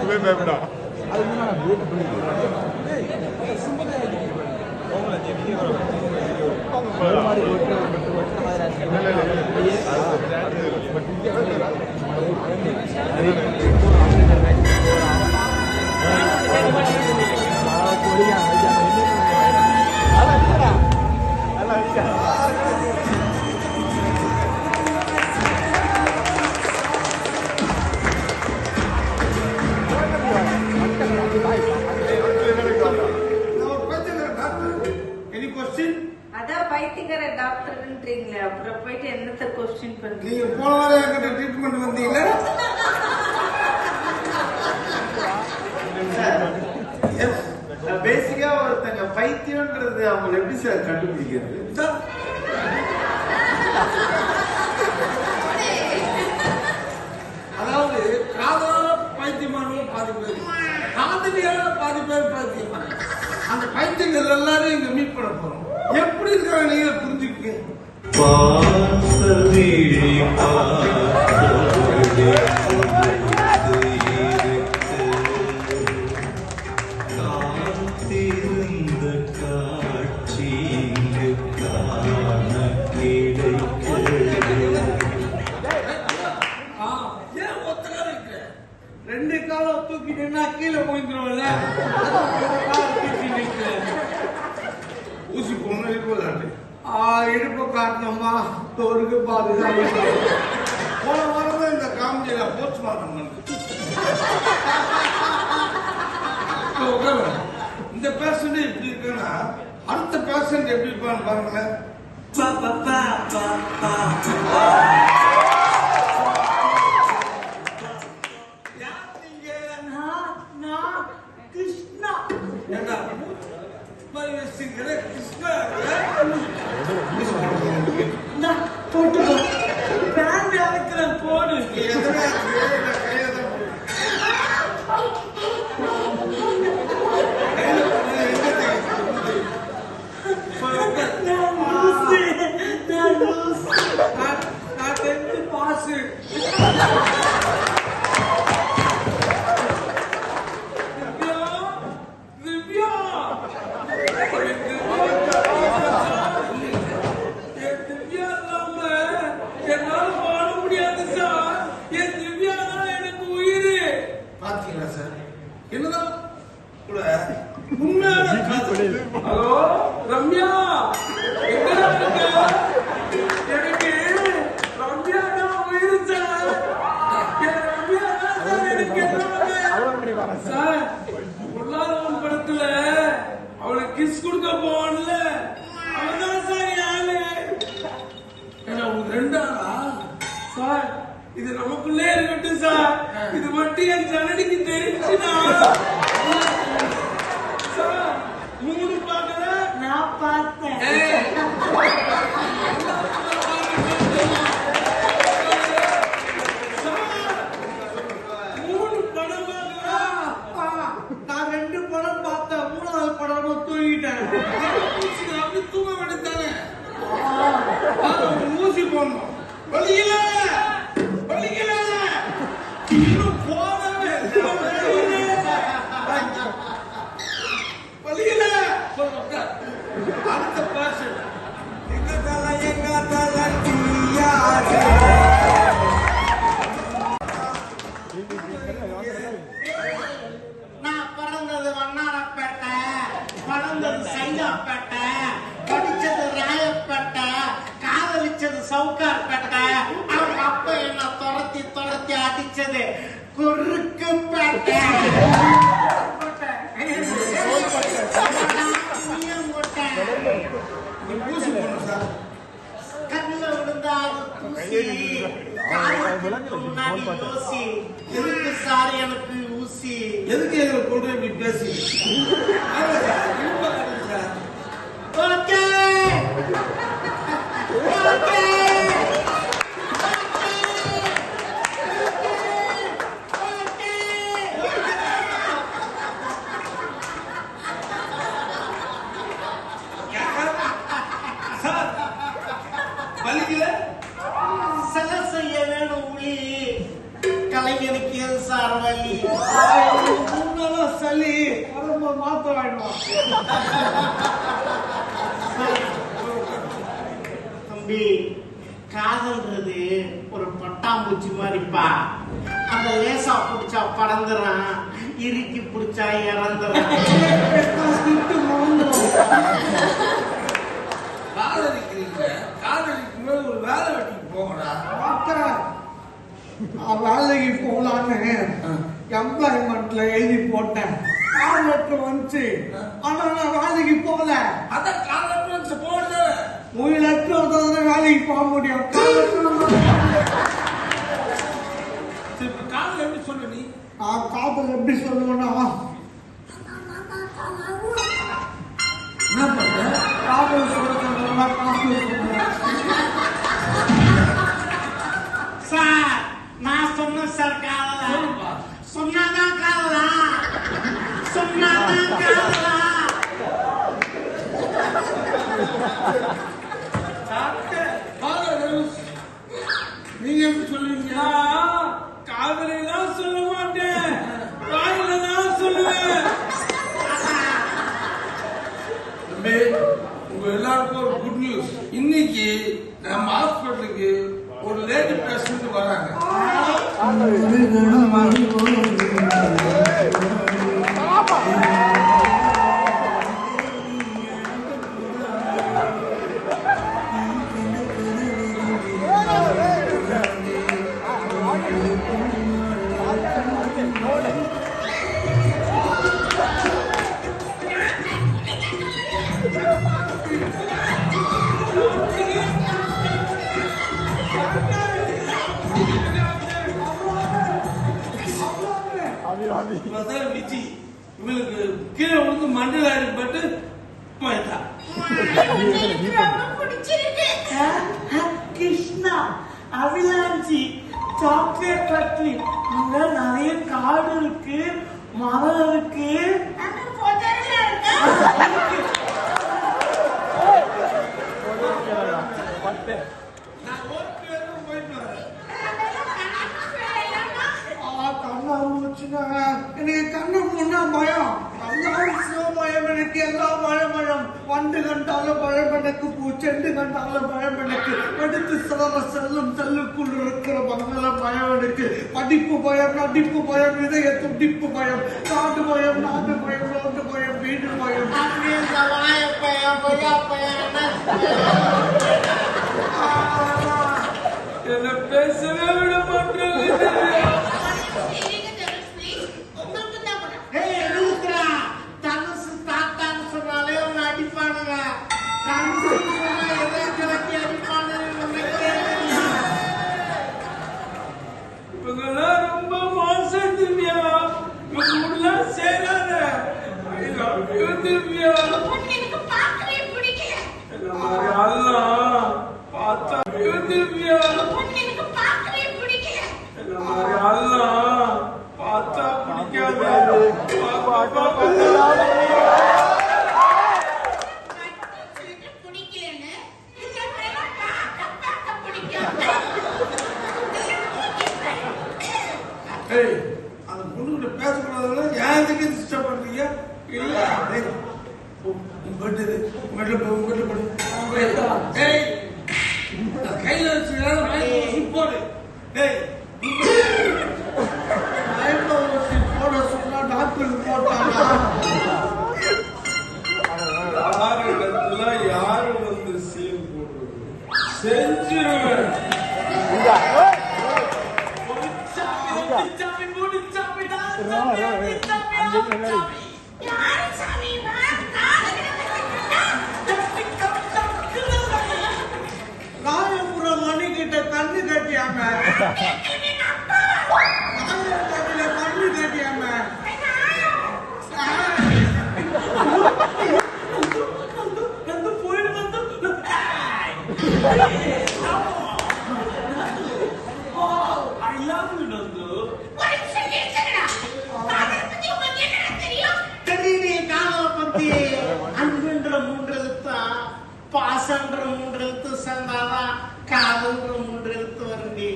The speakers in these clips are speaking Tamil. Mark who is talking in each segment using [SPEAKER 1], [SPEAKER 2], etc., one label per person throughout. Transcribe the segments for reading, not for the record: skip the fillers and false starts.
[SPEAKER 1] பயப்படா
[SPEAKER 2] பைத்தியக்கார டாக்டர்ன்றீங்களே அப்புறம் போயிட்டு என்னத்த क्वेश्चन பண்றீங்க?
[SPEAKER 3] நீங்க போன வாரம் என்கிட்ட ட்ரீட்மெண்ட் வந்தீங்கல பேசிக்கா ஒருத்தங்க பைத்தியம்ன்றது அவங்க எப்படி சார் கண்டுபிடிக்கிறது? அதாவது காதலால பைத்தியமானவங்க பாதி பேர், காதலியால பாதி பேர் பைத்தியமான. அந்த பைத்தியங்கள் எல்லாரும் இங்க மீட் பண்ண போறோம். எப்படி இருக்கிறாங்க நீங்க புரிஞ்சுக்கீங்க. ரெண்டு காலம் தூக்கிட்டேன்னா கீழே போயிருக்கிறோம்ல, ஊசி பொண்ணு இருப்பதாட்டு இடுப்பை காட்டணுமா தோருக்கு பாதுகாப்பு. போன வாரம் இந்த காமெடியில போஸ்ட்மார்ட்டம் பண்ணு. இந்த பேஷண்ட் எப்படி இருக்குன்னா அடுத்த பேஷண்ட் எப்படி இருப்பான்னு பாருங்களேன். கிருஷ்ணா என்ன கிருஷ்ணா போட்டுக்கோ பேண்ட் அழைக்கிற போடு. பாசு என்னதான் கூட உண்மையான காதல். ஹலோ ரம்யா, எங்கடா இருக்க? எனக்கு ரம்யா தான் உயிர் சார். ரம்யா தான் சார் எனக்கு சார். பொருளாதாரம் படத்துல அவளுக்கு கிஸ் கொடுக்க போவான்ல, அவதான் சார் யாரு. ஏன்னா உங்களுக்கு ரெண்டாளா சார்? இது நமக்குள்ளே இருக்கட்டும் சார். இது மட்டும் என் ஜனனிக்கு தெரிஞ்சுனா சார். மூணு பார்க்கல, நான் பார்த்தேன். மூணு படம் பார்க்கல, நான் ரெண்டு படம் பார்த்தேன். மூணாவது படம் தூங்கிட்டேன். அப்படி தூங்க வேண்டியதானே, ஊசி போடணும். வலிக்கல வலிக்கல இன்னும் போடவே வலிக்கல. அடுத்த பேஷன் எங்க தலை நான் பிறந்தது வண்ணாரப்பேட்டை, வளர்ந்தது சைதாப்பேட்டை, படிச்சது ராயப்பேட்டை, காதலிச்சது சவுக்கார்பேட்டை. அவங்க அப்பா என்ன துரத்தி துரத்தி அடிச்சது குறுக்கு பேட்டை. கண்ணில் விழுந்தாது ஊசி. எதுக்கு சார் எனக்கு ஊசி? எதுக்கு எங்களை கொண்டு இப்படி பேசி? ஓகே ஓகே வலிக்கல. சில செய்ய வேணும் உளி, கலைஞனுக்கு ஏன் சார் வலி? சளி மாத்த வேணும். தம்பி, காதல்ன்றது ஒரு பட்டாம்பூச்சி மாதிரிப்பா. அந்த லேசா பிடிச்சா பறந்துறான், இறுக்கி பிடிச்சா இறந்துறான். காதலிக்கிறீங்க, காதலிக்கும் போது ஒரு வேலை வெட்டிக்கு போகடா.
[SPEAKER 4] வேலைக்கு போகலான்னு எம்ப்ளாய்மெண்ட்ல எழுதி போட்டேன். காலத்துல வந்துச்சு, ஆனா நான் வேலைக்கு போகல.
[SPEAKER 3] அதான் காலத்துல வந்து போடுது.
[SPEAKER 4] 3 லட்சம் தான் வேலைக்கு போக முடியும்.
[SPEAKER 3] காதல் எப்படி சொல்ல நீ?
[SPEAKER 4] காதல் எப்படி சொல்லுவேன்னா,
[SPEAKER 3] என்ன பண்ற?
[SPEAKER 4] காதல் சொல்லுவேன்னா காதல் சொல்லுவேன்.
[SPEAKER 3] சார், நான் சொன்ன சார் காதல சொன்னாதான் காதலா? சொன்னாதான் காதலா? நீங்க எப்படி சொல்லுவீங்க?
[SPEAKER 4] காதலாம் சொல்ல மாட்டேன், வாயில தான் சொல்லுவேன்.
[SPEAKER 3] உங்க எல்லாருக்கும் ஒரு குட் நியூஸ். இன்னைக்கு நம்ம ஹாஸ்பிட்டலுக்கு ஒரு லேடி பேஷண்ட் வராங்க. விஜி இவளுக்கு கீழே வந்து மண்டல அடிபட்டு போயிட்டா.
[SPEAKER 4] கிருஷ்ணா, அவிலாஞ்சி சாக்லேட் ஃபேக்டரி, அங்க நிறைய காடு இருக்கு, மரம் இருக்கு. எனக்கு கண்ணு முன்னா பயம், பயம். எனக்கு எல்லா பயம். வண்டு கண்டாலும் பயம் எனக்கு, பூச்செண்டு கண்டாலும் பயம் எனக்கு, எடுத்து செல்லும் செல்லுக்குள் இருக்கிற மங்கள பயம் எனக்கு. படிப்பு பயம், நடிப்பு பயம், இதய துடிப்பு பயம், காடு பயம், நாடு பயம், ரோட்டு பயம், வீடு பயம். என்ன பேசவே விட மாட்டேன். ரொம்ப மோசம் திவ்யா, சேராத. திவ்யா பார்த்தா திவ்யா பார்த்தா பிடிக்காது. அந்த பொண்ணு பேசக்கூடாதுன்னா யாருக்கு டிஸ்டர்ப் பண்றீங்க? இல்ல கையில வச்சு போடு. போட சொன்னா டாக்டருக்கு போட்டாங்க. யாரும் வந்து சீல் போடுறது செஞ்சிருவேன். ராயபுரம் மணி கிட்ட கண்ணு கட்டியாம, கண்ணு கட்டியாம போயிட்டு அன்புன்ற 3 எழுத்தா, பாசன்ற 3 எழுத்து சேர்ந்தாதான் காதல்ன்ற 3 எழுத்து வருண்டி.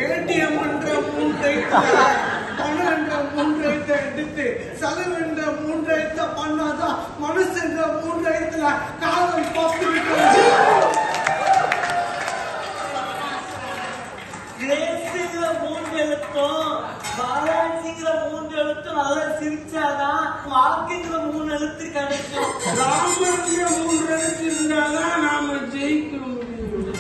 [SPEAKER 4] ஏடிஎம் என்ற 3 எழுத்துல பணம் என்ற 3 எழுத்தை எடுத்து செலவு என்ற 3 எழுத்தை பண்ணாதான் மனசு என்ற 3 எழுத்துல காதல் பத்து விட்டு
[SPEAKER 5] கிரேஸுங்கிற 3 எழுத்தும் பாலாஜிங்கிற 3 எழுத்தும் நல்லா சிரிச்சாதான் வாழ்க்கைங்கிற 3 எழுத்து கிடைக்கும்.
[SPEAKER 3] ராமனுக்கு 3 எழுத்து இருந்தாதான் நாம ஜெயிக்க முடியும்.